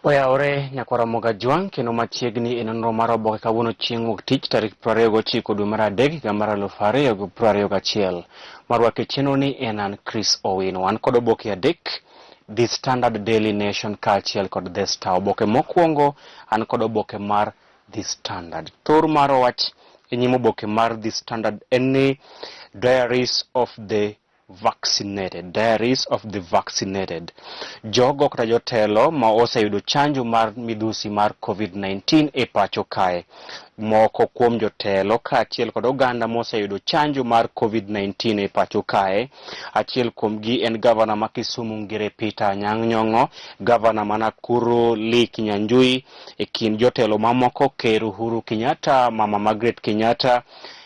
Oyaore nyakwara moga juang kendo machiegni nonro mar oboke kawuono chieng' wuok tich tarik 29 dwe mar adek higa mar 2021. Marwake chenro ni en an Chris Owino. An kod oboke adek, The Standard, Daily Nation kaachiel kod The Star. Oboke mokwongo an kod oboke mar The Standard. Thor mar wach e nyim oboke mar The Standard en ni Diaries of the Vaccinated. Diaries of the Vaccinated. Jogo kata jotelo ma oseyudo chanjo mar midhusi mar COVID-19 e pacho kae. Moko kuom jotelo kaachiel kod oganda ma oseyudo chanjo mar COVID-19 e pacho kae. Achiel kuomgi en gavana ma Kisumu Ngire Peter Anyang' Nyong'o, gavana ma Nakuru Lee Kinyanjui, e kind jotelo mamoko Ker Uhuru Kenyatta, Mama Margaret Kenyatta,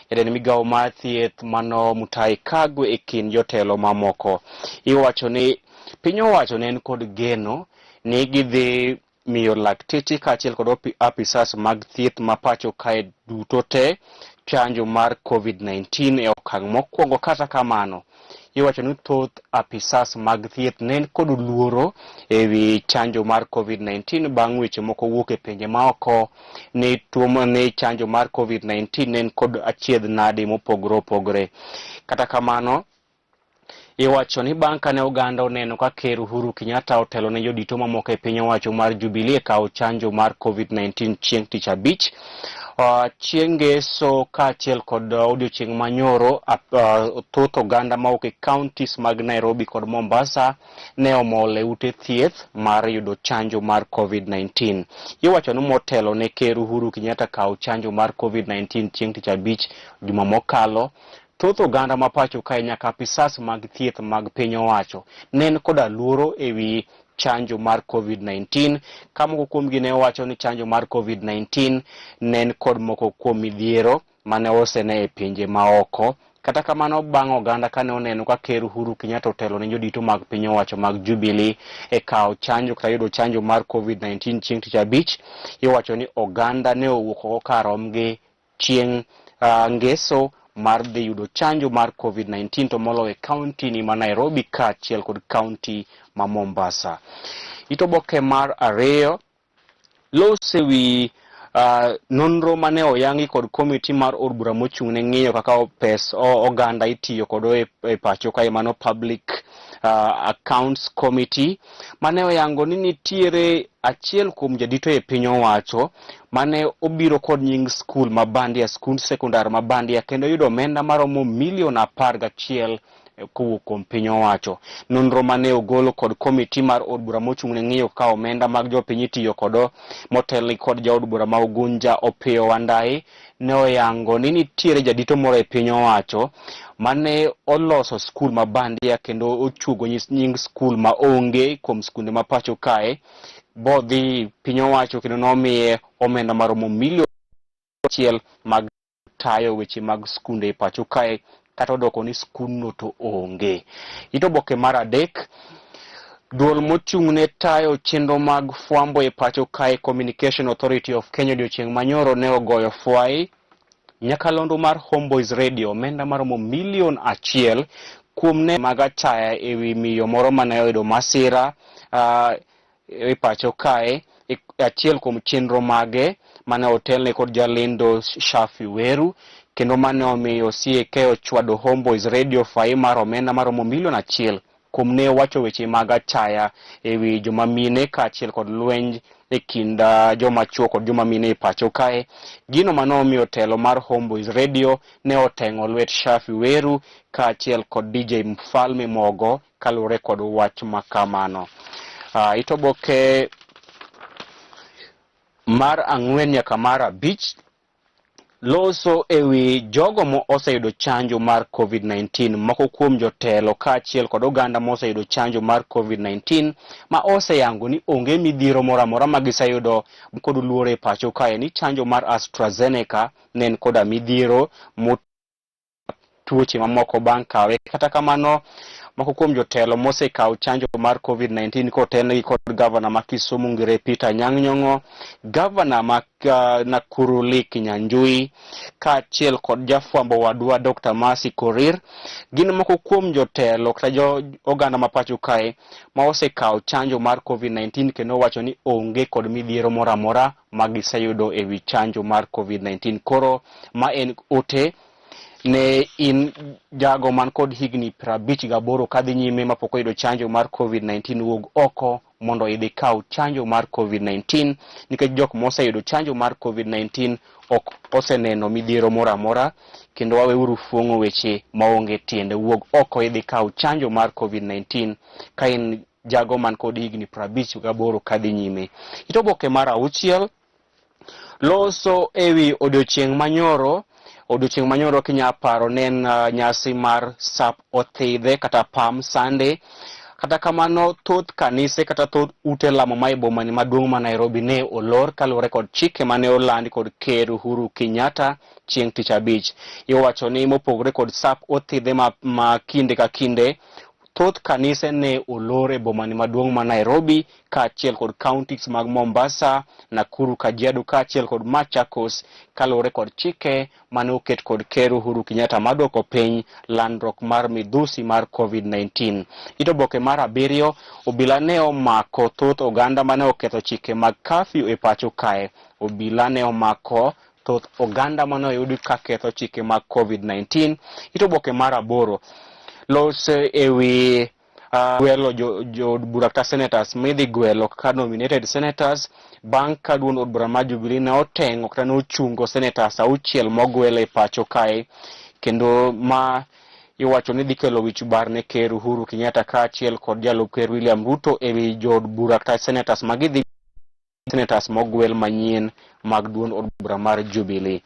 eden migawo mar thieth mano Mutahi Kagwe e kind jotelo mamoko. Iwacho ni piny owacho ne en kod geno ni gidhi miyo lakteche kaachiel kod apisas mag thieth ma pacho kae duto te chanjo mar COVID-19 e okang' mokwongo. Kata kamano, iwacho ni thoth apisas mag thieth ne en kod luoro e wi chanjo mar COVID-19 bang' weche moko wuok e pinje maoko ni tuo ni chanjo mar COVID-19 ne en kod achiedh nade mopogore opogore. Kata kamano, iwacho ni bang' kane oganda oneno ka Ker Uhuru Kenyatta otelo ne jodito mamoko e piny owacho mar Jubilee kawo chanjo mar COVID-19 chieng' tich abich, chieng' ngeso kaachiel kod odiochieng' manyoro, thoth oganda mawuok e counties mag Nairobi kod Mombasa ne omol e ute thieth mar yudo chanjo mar COVID-19. Iwacho ni motelo ne Ker Uhuru Kenyatta kawo chanjo mar COVID-19 chieng' tich abich juma mokalo, thoth oganda ma pacho kae nyaka apisas mag thieth mag piny owacho ne en koda luoro e wi chanjo mar COVID-19. Ka moko kuomgi ne wacho ni chanjo mar COVID-19 ne en kod moko kuom midhiero mane osene e pinje maoko. Kata kamano, bang' oganda kane oneno ka Ker Uhuru Kenyatta otelo ne jodito mag piny owacho mag Jubilee e kawo chanjo kata yudo chanjo mar COVID-19 chieng' tich abich, iwacho ni oganda ne owuok oko karom gi chieng' ngeso mar dhi yudo chanjo mar COVID-19 to molo e kaunti ni ma Nairobi kaachiel kod kaunti ma Mombasa. Itoboke mar ariyo lose wi nonro mane oyangi kod komiti mar od bura mochung' ne ng'iyo kaka pes oganda itiyo kod e pacho kae mano Public Accounts Committee, mane oyango ni nitiere achiel kuom jadito e piny owacho mane obiro kod nying skul mabandia, skund sekondar mabandia, kendo yudo omenda maromo milion 11 kowuok kuom piny owacho. Nonro mane ogolo kod komiti mar od bura mochung' ne ng'iyo ka omenda mag jopiny itiyo kod motelni kod jaod bura ma Ugunja Opiyo Wandayi ne oyango ni nitiere jadito moro e piny owacho mane oloso skul mabandia kendo ochugo nying skul ma onge kuom skunde ma pacho kae, bodhi piny owacho kendo nomiye omenda maromo milion 1 mag tayo weche mag skunde e pacho kae, kata odoko ni skundno to onge. Itoboke mar adek, duol mochung' ne tayo chenro mag fwambo e pacho kae Communication Authority of Kenya odiochieng' manyoro ne ogoyo fwai nyakalondo mar Homeboys Radio omenda maromo milion 1 kuom ne mag achaya e wi miyo moro mane oyudo masira e pacho kae. Achiel kuom chenro mage mane otelne kod jalendo Shafi Weru, kendo mane omiyo CAK ochwado Homeboys Radio fai mar omenda maromo milion 1 kuom ne wacho weche mag achaya e wi joma mine kaachiel kod lwenj e kind joma chuo kod joma mine e pacho kae. Gino mane omiyo telo mar Homeboys Radio ne oteng'o lwet Shafi Weru kaachiel kod DJ Mfalme Mogo kaluwore kod wach makamano. Itoboke mar ang'wen nyaka mar abich loso e wi jogo mo oseyudo chanjo mar COVID-19. Moko kuom jotelo kaachiel kod oganda mo oseyudo chanjo mar COVID-19 ma oseyango ni onge midhiero moro amora ma giseyudo kod luoro e pacho kae ni chanjo mar AstraZeneca ne en koda midhiero tuoche mamoko bang' kawe. Kata kamano, moko kuom jotelo mosekawo chanjo mar COVID-19 kotenegi kod gavana ma Kisumu ngire Peter Nyang'nyong'o, gavana ma Nakuru Lee Kinyanjui, kaachiel kod jafwambo wadwa Dr. Mercy Korir. Gin moko kuom jotelo kata oganda ma pacho kae ma osekawo chanjo mar COVID-19 kendo wacho ni onge kod midhiero moro amora ma giseyudo ewi chanjo mar COVID-19. Koro ma en ote ne in jago man kod higni 58 kadhi nyime ma pok oyudo chanjo mar COVID-19, wuog oko mondo idhi kaw chanjo mar COVID-19, nikech jok moseyudo chanjo mar COVID-19 ok oseneno midhiero moro amora, kendo waweuru fuong'o weche maonge tiende. Wuog oko idhi kaw chanjo mar COVID-19 ka in jago man kod higni 58 kadhi nyime. Oboke mar 6 loso ewi odiochieng' manyoro. Odiochieng' manyoro kinya paro nen nyasi mar Sap Othidhe kata Palm Sunday. Kata kamano thoth kanise kata thoth ute lamo ma boma ni maduong' ma Nairobi ne olor kaluwore kod chike mane olandi kod Ker Uhuru Kenyatta chieng' tich abich. Iwacho ni mopogore kod Sap Othidhe ma kinde ka kinde, thoth kanise ne olore boma ni maduong' ma Nairobi kaachiel kod counties mag Mombasa, Nakuru, Kajiado kaachiel kod Machakos kaluwore kod chike mane oket kod Ker Uhuru Kenyatta madwoko piny landruok mar midhusi mar COVID-19. Oboke mar 7 obila ne omako thoth oganda mane oketho chike mag curfew e pacho kae. Obila ne omako thoth oganda mane oyudi ka ketho chike mag COVID-19. Oboke mar 8 los ewi gwelo jo bura kata senators midhi gwelo ka nominated senators bang' ka duond od bura mar Jubilee ne oteng'o kata ne ochungo senators 6 mogwel e pacho kae, kendo ma iwacho ni dhi kelo wich bar ne Ker Uhuru Kenyatta kaachiel kod jalup Ker William Ruto ewi jo od bura kata senators magidhi senators mogwel manyien mag duond od bura mar Jubilee.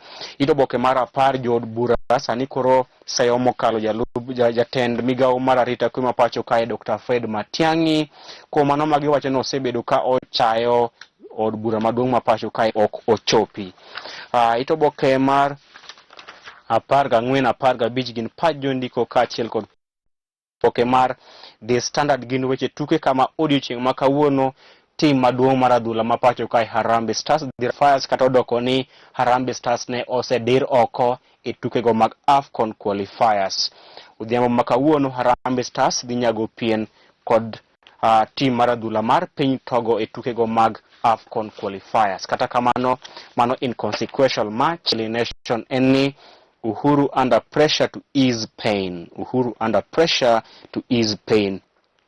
Oboke mar 10 jo od bura sani koro sayo mokalo jatend migawo mar arita kwe ma pacho kae Dr. Fred Matiang'i kuom mano magiwacho ni osebedo ka ochayo od bura maduong' ma pacho kae ok ochopi. Oboke mar 14, 15 gin pach jondiko kaachiel kod oboke mar The Standard gin weche tuke kama odiochieng' ma kawuono tim maduong' mar adhula ma pacho kae Harambee Stars the Fires kata odoko ni Harambee Stars ne osedir oko e tukego mag AFCON qualifiers. Odhiambo ma kawuono Harambee Stars dhi nyago pien kod tim mar adhula mar piny Togo e tukego mag AFCON qualifiers. Kata kamano mano inconsequential match. Nation any Uhuru under pressure to ease pain. Uhuru under pressure to ease pain.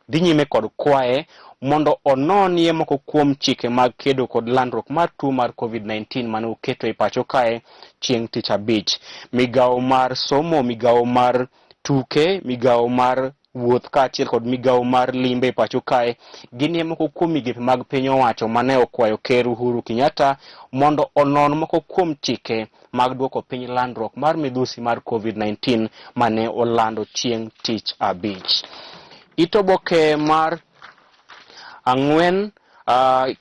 Dhi nyime kod kwae mondo ononie moko kuom chike mag kedo kod landruok mar tuo mar COVID-19 mane oketo e pacho kae chieng' tich abich. Migawo mar somo, migawo mar tuke, migawo mar wuoth kaachiel kod migawo mar limbe e pacho kae ginie moko kuom migepe mag piny owacho mane okwayo Ker Uhuru Kenyatta mondo onon moko kuom chike mag duoko piny landruok mar midhusi mar COVID-19 mane olando chieng' tich abich. Oboke mar 4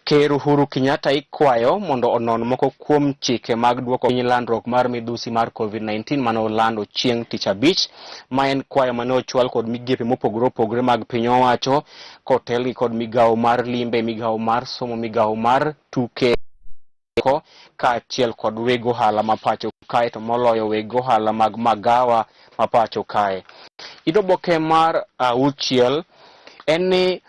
Ker Uhuru Kenyatta ikwayo mondo onon moko kuom chike mag duoko piny landruok mar midhusi mar COVID-19 mane olando chieng' tich abich. Ma en kwayo mane ochwal kod migepe mopogore opogore mag piny owacho kotelgi kod migawo mar limbe, migawo mar somo, migawo mar tuke kaachiel kod weg ohala ma pacho kae, to moloyo weg ohala mag magawa ma pacho kae. Oboke mar 6 en ni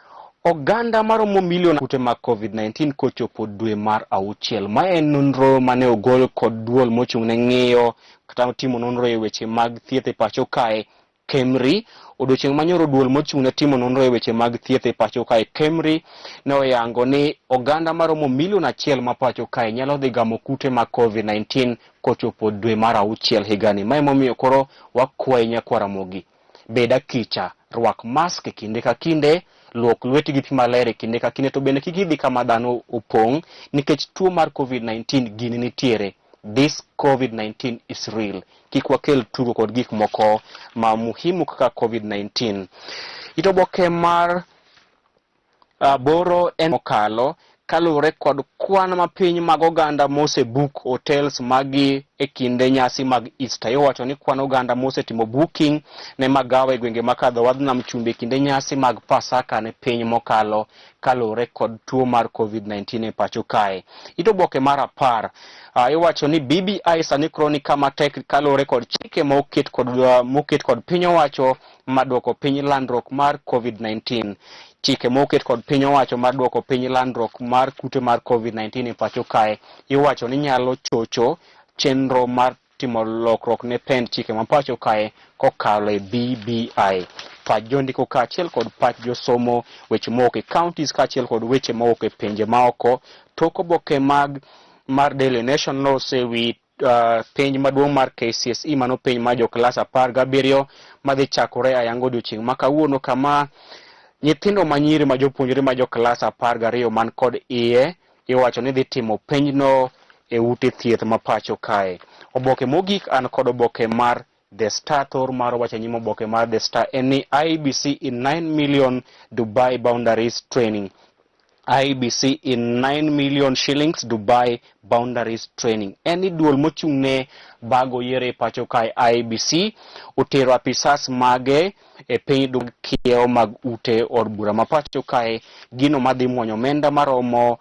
oganda maromo milion kute mag COVID-19 kochopo dwe mar 6. Ma en nonro mane ogol kod duol mochung' ne ng'iyo kata timo nonro e weche mag thieth e pacho kae KEMRI. Odiochieng' manyoro duol mochung' ne timo nonro e weche mag thieth e pacho kae KEMRI ne oyango ni oganda maromo milion 1 ma pacho kae nyalo dhi gamo kute mag COVID-19 kochopo dwe mar 6 higani. Ma emomiyo koro wakwayi nyakwaramogi, bed akicha, rwak mask e kinde ka kinde, luok lweti gi pi maler e kinde ka kinde, to bende kik idhi kama dhano opong' nikech tuo mar COVID-19 gini nitiere. This COVID-19 is real. Kik wakel tugo kod gik moko ma muhimu kaka COVID-19. Oboke mar 8 en mokalo kaluwore kod kwan mapiny mag oganda mosebook hotels magi e kinde nyasi mag Easter. Iwacho ni kwan oganda mosetimo booking ne magawa e gwenge makadho wadh nam chumbi kinde nyasi mag Pasaka ne piny mokalo kaluwore kod tuo mar COVID-19 e pacho kae. Ito oboke mar 10 iwacho ni BBI sani kroni kama tek kaluwore kod chike moket kod piny owacho maduoko piny landruok mar COVID-19. Chike moket kod piny owacho mar duoko piny landruok mar kute mar COVID-19 e pacho kae iwacho ni nyalo chocho chenro mar timo lokruok ne pend chike ma pacho kae kokalo e BBI. Pach jondiko kaachiel kod pach josomo weche mawuok e counties kaachiel kod weche mawuok e pinje maoko. Tok oboke mar Daily Nation nosewi penj maduong' mar KCSE mano penj ma jo klas 17 madhi chakore ayango odiochieng' ma kawuono, kama nyithindo manyiri ma jopuonjre ma jo klas 12 man kod iye iwacho ni dhi timo penjno e ute thieth ma pacho kae. Oboke mogik an kod oboke mar The Star. Thor mar wacho nyimo oboke mar The Star en ni IBC in 9 million Dubai boundaries training. IBC in 9 million shillings Dubai boundaries training. Eni duol mochung'ne bago yere pacho kae IBC otero apisas mage e piny kiewo mag ute od bura ma pacho kae gino madhi muonyo omenda maromo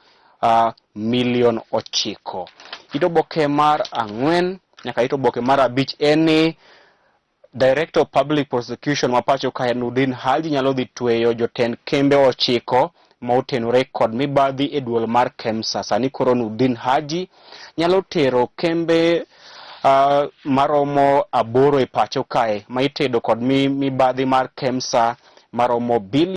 milion 9. Ito oboke mar 4 nyaka ito oboke mar 5 eni Director of Public Prosecution ma pacho kae Nudin Haji nyalo dhi tweyo jotend kembe 9 ma otenore kod mibadhi e duol mar KEMSA. Sani koro Nudin Haji nyalo tero kembe maromo 8 e pacho kae ma itedo kod mibadhi mar KEMSA maromo